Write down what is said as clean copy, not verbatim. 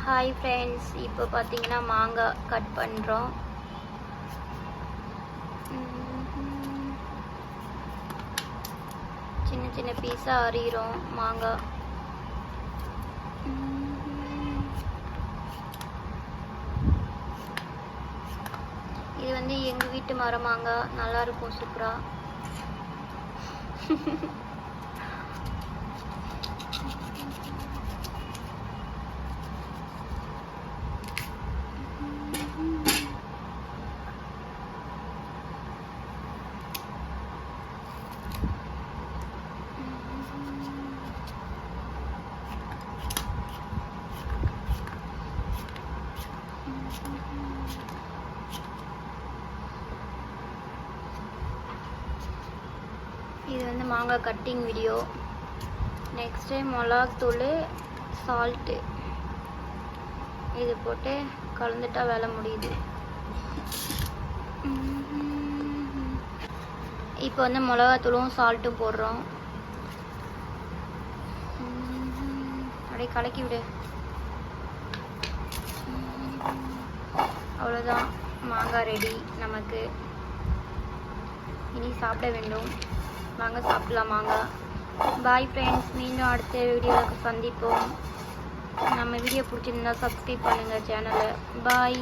Hi friends, இப்போ பார்த்தீங்கன்னா மாங்காய் கட் பண்ணுறோம். சின்ன சின்ன பீஸாக அரிகிறோம் மாங்காய். இது வந்து எங்கள் வீட்டு மரம் மாங்காய், நல்லாயிருக்கும் சூப்பராக. இது வந்து மாங்காய் கட்டிங் வீடியோ. நெக்ஸ்ட் டைம் மிளகாத்தூள், சால்ட்டு இது போட்டு கலந்துட்டா வேலை முடியுது. இப்போ வந்து மிளகாத்தூளும் சால்ட்டும் போடுறோம். அப்படியே கலக்கி விடு. அவ்வளோதான், மாங்காய் ரெடி நமக்கு. இனி சாப்பிட வேண்டும். வாங்க சாப்பிடலாம் மாங்காய். பாய் ஃப்ரெண்ட்ஸ், மீண்டும் அடுத்த வீடியோவுக்கு சந்திப்போம். நம்ம வீடியோ பிடிச்சிருந்தா சப்ஸ்கிரைப் பண்ணுங்கள் சேனலை. பாய்.